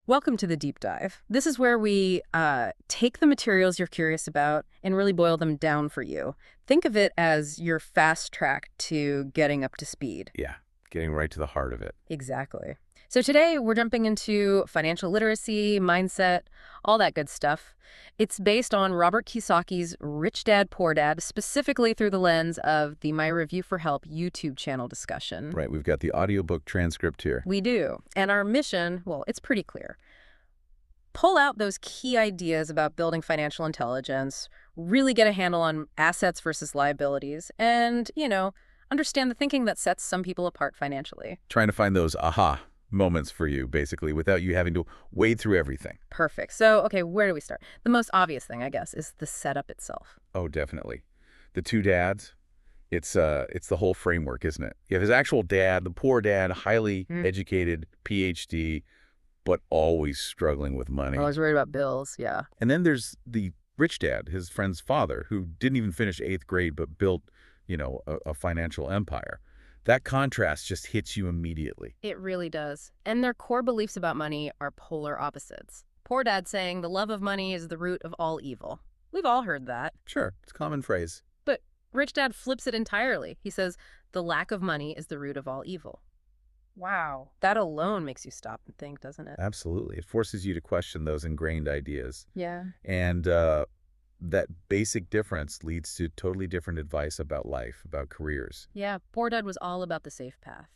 Welcome to the deep dive. This is where we take the materials you're curious about and really boil them down for you. Think of it as your fast track to getting up to speed. Yeah, getting right to the heart of it. Exactly. So today we're jumping into financial literacy, mindset, all that good stuff. It's based on Robert Kiyosaki's Rich Dad, Poor Dad, specifically through the lens of the My Review for Help YouTube channel discussion. Right, we've got the audiobook transcript here. We do. And our mission, well, it's pretty clear. Pull out those key ideas about building financial intelligence, really get a handle on assets versus liabilities, and, understand the thinking that sets some people apart financially. Trying to find those aha moments for you, basically, without you having to wade through everything. Perfect. So, okay, where do we start? The most obvious thing, I guess, is the setup itself. Oh, definitely. The two dads, it's the whole framework, isn't it? You have his actual dad, the poor dad, highly educated, PhD, but always struggling with money. I was worried about bills, yeah. And then there's the rich dad, his friend's father, who didn't even finish 8th grade but built, a financial empire. That contrast just hits you immediately. It really does. And their core beliefs about money are polar opposites. Poor dad saying the love of money is the root of all evil. We've all heard that. Sure, it's a common phrase. But rich dad flips it entirely. He says the lack of money is the root of all evil. Wow. That alone makes you stop and think, doesn't it? Absolutely. It forces you to question those ingrained ideas. Yeah. And that basic difference leads to totally different advice about life, about careers. Yeah, poor dad was all about the safe path.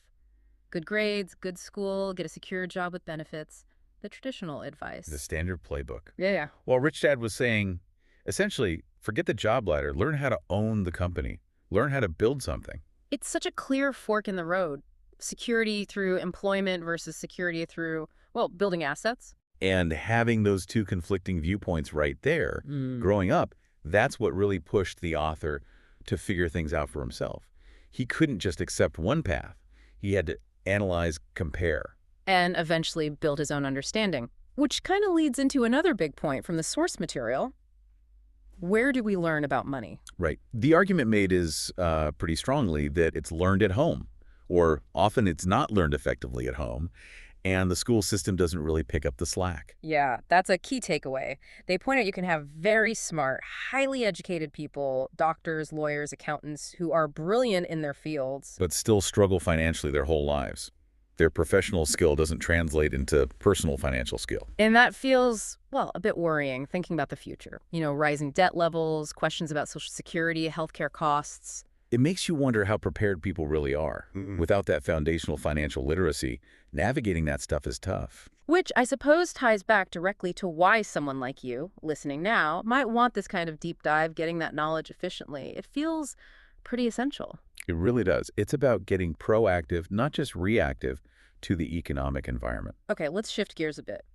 Good grades, good school, get a secure job with benefits. The traditional advice. The standard playbook. Yeah. Well, Rich Dad was saying, essentially, forget the job ladder. Learn how to own the company. Learn how to build something. It's such a clear fork in the road. Security through employment versus security through, building assets. And having those two conflicting viewpoints right there, growing up, that's what really pushed the author to figure things out for himself. He couldn't just accept one path. He had to analyze, compare. And eventually build his own understanding, which kind of leads into another big point from the source material. Where do we learn about money? Right. The argument made is pretty strongly that it's learned at home, or often it's not learned effectively at home, and the school system doesn't really pick up the slack. Yeah, that's a key takeaway. They point out you can have very smart, highly educated people, doctors, lawyers, accountants, who are brilliant in their fields. But still struggle financially their whole lives. Their professional skill doesn't translate into personal financial skill. And that feels, a bit worrying, thinking about the future. Rising debt levels, questions about Social Security, healthcare costs. It makes you wonder how prepared people really are. Without that foundational financial literacy, navigating that stuff is tough. Which I suppose ties back directly to why someone like you, listening now, might want this kind of deep dive, getting that knowledge efficiently. It feels pretty essential. It really does. It's about getting proactive, not just reactive, to the economic environment. Okay, let's shift gears a bit.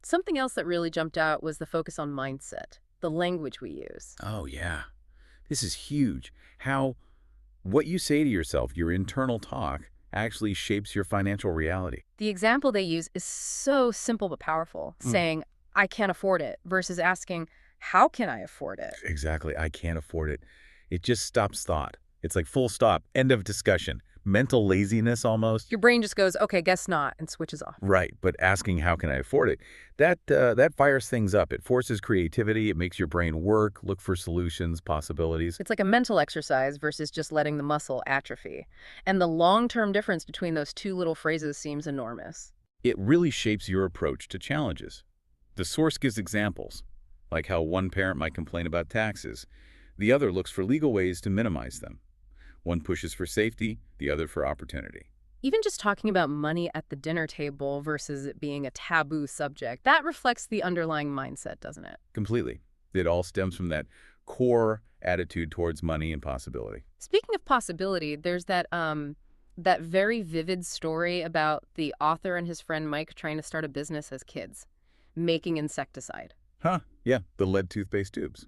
Something else that really jumped out was the focus on mindset, the language we use. Oh, yeah. This is huge. How what you say to yourself, your internal talk, actually shapes your financial reality. The example they use is so simple but powerful, saying, I can't afford it, versus asking, how can I afford it? Exactly. I can't afford it. It just stops thought. It's like full stop, end of discussion. Mental laziness almost. Your brain just goes, okay, guess not, and switches off. Right, but asking how can I afford it, that fires things up. It forces creativity. It makes your brain work, look for solutions, possibilities. It's like a mental exercise versus just letting the muscle atrophy. And the long-term difference between those two little phrases seems enormous. It really shapes your approach to challenges. The source gives examples, like how one parent might complain about taxes. The other looks for legal ways to minimize them. One pushes for safety, the other for opportunity. Even just talking about money at the dinner table versus it being a taboo subject, that reflects the underlying mindset, doesn't it? Completely. It all stems from that core attitude towards money and possibility. Speaking of possibility, there's that very vivid story about the author and his friend Mike trying to start a business as kids, making insecticide. Huh, yeah, the lead toothpaste tubes.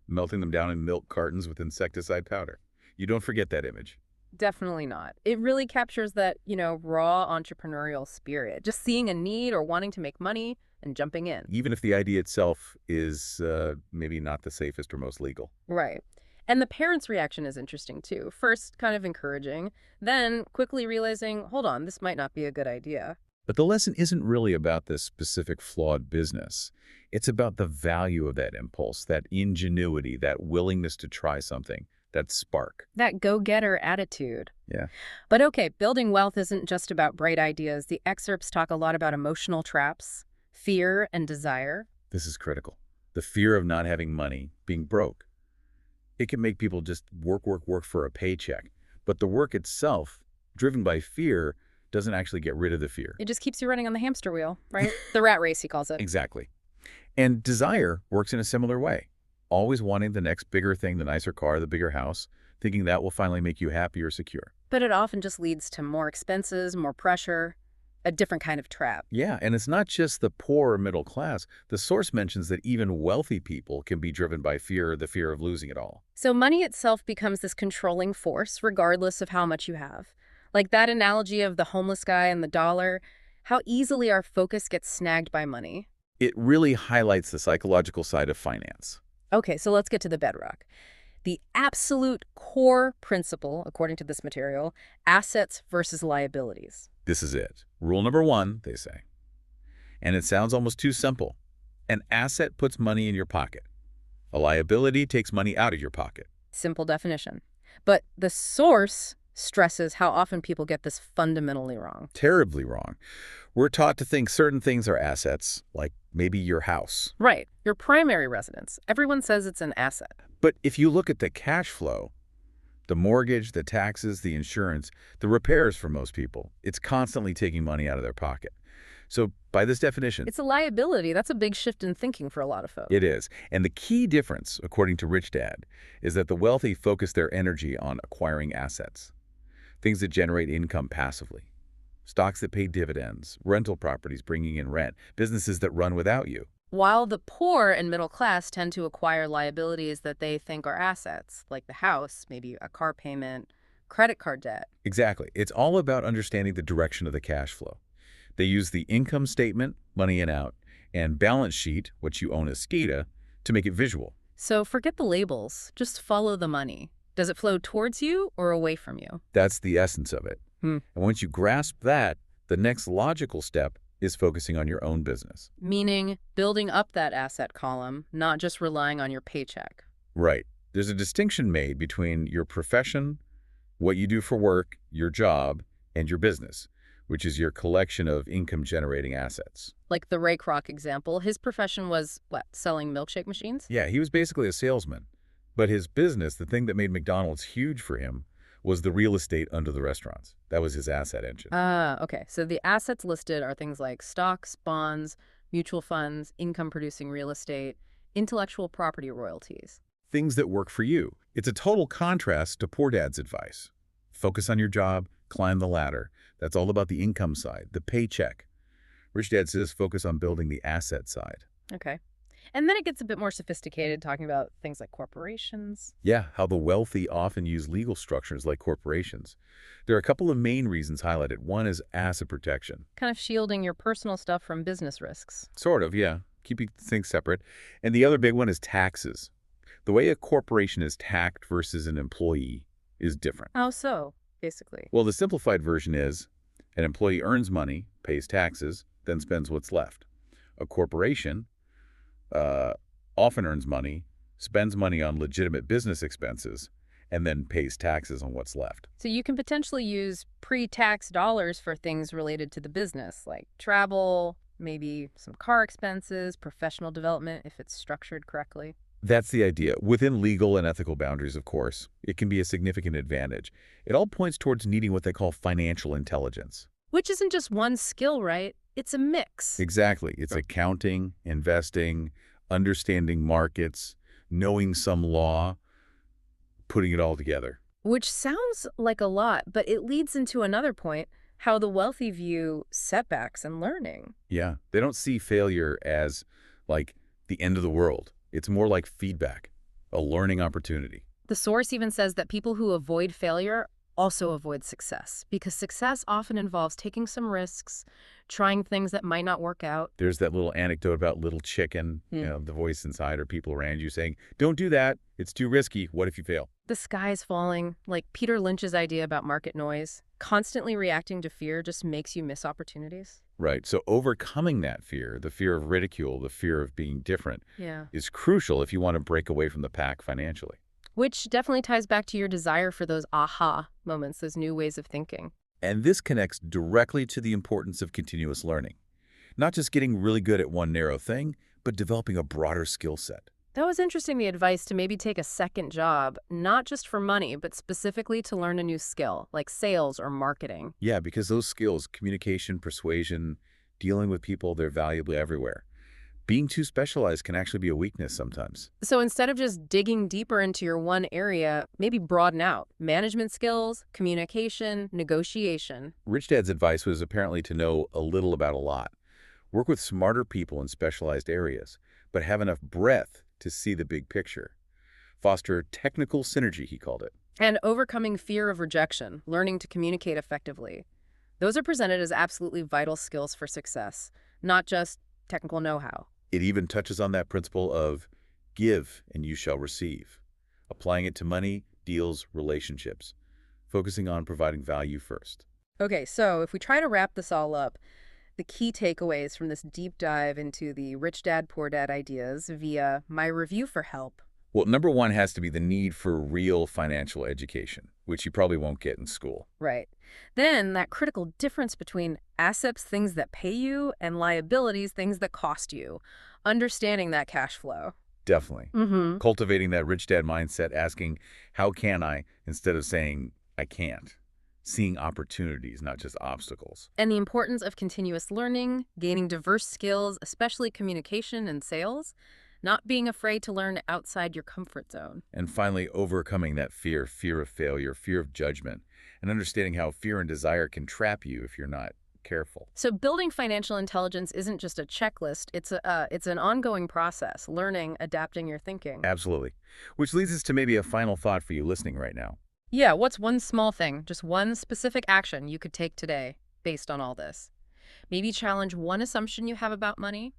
Melting them down in milk cartons with insecticide powder. You don't forget that image. Definitely not. It really captures that, raw entrepreneurial spirit. Just seeing a need or wanting to make money and jumping in. Even if the idea itself is maybe not the safest or most legal. Right. And the parents' reaction is interesting, too. First, kind of encouraging, then quickly realizing, hold on, this might not be a good idea. But the lesson isn't really about this specific flawed business. It's about the value of that impulse, that ingenuity, that willingness to try something, that spark. That go-getter attitude. Yeah. But okay, building wealth isn't just about bright ideas. The excerpts talk a lot about emotional traps, fear, and desire. This is critical. The fear of not having money, being broke. It can make people just work, work, work for a paycheck. But the work itself, driven by fear, doesn't actually get rid of the fear. It just keeps you running on the hamster wheel, right? The rat race, he calls it. Exactly. And desire works in a similar way. Always wanting the next bigger thing, the nicer car, the bigger house, thinking that will finally make you happy or secure. But it often just leads to more expenses, more pressure, a different kind of trap. Yeah, and it's not just the poor or middle class. The source mentions that even wealthy people can be driven by fear, the fear of losing it all. So money itself becomes this controlling force, regardless of how much you have. Like that analogy of the homeless guy and the dollar, how easily our focus gets snagged by money. It really highlights the psychological side of finance. Okay, so let's get to the bedrock. The absolute core principle, according to this material, assets versus liabilities. This is it. Rule number one, they say. And it sounds almost too simple. An asset puts money in your pocket. A liability takes money out of your pocket. Simple definition. But the source stresses how often people get this fundamentally wrong. Terribly wrong. We're taught to think certain things are assets, like maybe your house. Right. Your primary residence. Everyone says it's an asset. But if you look at the cash flow, the mortgage, the taxes, the insurance, the repairs for most people, it's constantly taking money out of their pocket. So by this definition, It's a liability. That's a big shift in thinking for a lot of folks. it is. And the key difference, according to Rich Dad, is that the wealthy focus their energy on acquiring assets, things that generate income passively, stocks that pay dividends, rental properties bringing in rent, businesses that run without you. While the poor and middle class tend to acquire liabilities that they think are assets, like the house, maybe a car payment, credit card debt. Exactly. It's all about understanding the direction of the cash flow. They use the income statement, money in out, and balance sheet, what you own as SCADA, to make it visual. So forget the labels. Just follow the money. Does it flow towards you or away from you? That's the essence of it. Hmm. And once you grasp that, the next logical step is focusing on your own business. Meaning building up that asset column, not just relying on your paycheck. Right. There's a distinction made between your profession, what you do for work, your job, and your business, which is your collection of income-generating assets. Like the Ray Kroc example, his profession was, what, selling milkshake machines? Yeah, he was basically a salesman. But his business, the thing that made McDonald's huge for him, was the real estate under the restaurants. That was his asset engine. Okay. So the assets listed are things like stocks, bonds, mutual funds, income-producing real estate, intellectual property royalties. Things that work for you. It's a total contrast to Poor Dad's advice. Focus on your job, climb the ladder. That's all about the income side, the paycheck. Rich Dad says focus on building the asset side. Okay. And then it gets a bit more sophisticated, talking about things like corporations. Yeah, how the wealthy often use legal structures like corporations. There are a couple of main reasons highlighted. One is asset protection. Kind of shielding your personal stuff from business risks. Sort of, yeah. Keeping things separate. And the other big one is taxes. The way a corporation is taxed versus an employee is different. How so, basically? Well, the simplified version is an employee earns money, pays taxes, then spends what's left. A corporation often earns money, spends money on legitimate business expenses, and then pays taxes on what's left. So you can potentially use pre-tax dollars for things related to the business, like travel, maybe some car expenses, professional development, if it's structured correctly. That's the idea. Within legal and ethical boundaries, of course, it can be a significant advantage. It all points towards needing what they call financial intelligence. Which isn't just one skill, right? It's a mix. Exactly. It's accounting, investing, understanding markets, knowing some law, putting it all together. Which sounds like a lot, but it leads into another point, how the wealthy view setbacks and learning. Yeah. They don't see failure as, like, the end of the world. It's more like feedback, a learning opportunity. The source even says that people who avoid failure also avoid success, because success often involves taking some risks, trying things that might not work out. There's that little anecdote about little chicken, the voice inside or people around you saying, don't do that. It's too risky. What if you fail? the sky is falling, like Peter Lynch's idea about market noise. Constantly reacting to fear just makes you miss opportunities. Right. So overcoming that fear, the fear of ridicule, the fear of being different, Yeah. is crucial if you want to break away from the pack financially. Which definitely ties back to your desire for those aha moments, those new ways of thinking. And this connects directly to the importance of continuous learning. Not just getting really good at one narrow thing, but developing a broader skill set. That was interesting, the advice to maybe take a second job, not just for money, but specifically to learn a new skill, like sales or marketing. Yeah, because those skills, communication, persuasion, dealing with people, they're valuable everywhere. Being too specialized can actually be a weakness sometimes. So instead of just digging deeper into your one area, maybe broaden out management skills, communication, negotiation. Rich Dad's advice was apparently to know a little about a lot. Work with smarter people in specialized areas, but have enough breadth to see the big picture. Foster technical synergy, he called it. And overcoming fear of rejection, learning to communicate effectively. Those are presented as absolutely vital skills for success, not just technical know-how. It even touches on that principle of give and you shall receive, applying it to money, deals, relationships, focusing on providing value first. Okay, so if we try to wrap this all up, the key takeaways from this deep dive into the rich dad, poor dad ideas via my review for help. Well, number one has to be the need for real financial education, which you probably won't get in school. Right. Then that critical difference between assets, things that pay you, and liabilities, things that cost you. Understanding that cash flow. Definitely. Mm-hmm. Cultivating that rich dad mindset, asking, how can I, instead of saying, I can't. Seeing opportunities, not just obstacles. And the importance of continuous learning, gaining diverse skills, especially communication and sales, not being afraid to learn outside your comfort zone. And finally, overcoming that fear, fear of failure, fear of judgment, and understanding how fear and desire can trap you if you're not careful. So building financial intelligence isn't just a checklist, it's an ongoing process, learning, adapting your thinking. Absolutely. Which leads us to maybe a final thought for you listening right now. Yeah, what's one small thing, just one specific action you could take today based on all this? Maybe challenge one assumption you have about money,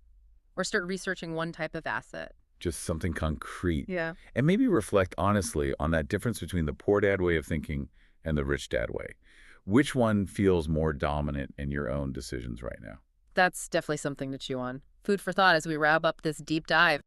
or start researching one type of asset. Just something concrete. Yeah. And maybe reflect honestly on that difference between the poor dad way of thinking and the rich dad way. Which one feels more dominant in your own decisions right now? That's definitely something to chew on. Food for thought as we wrap up this deep dive.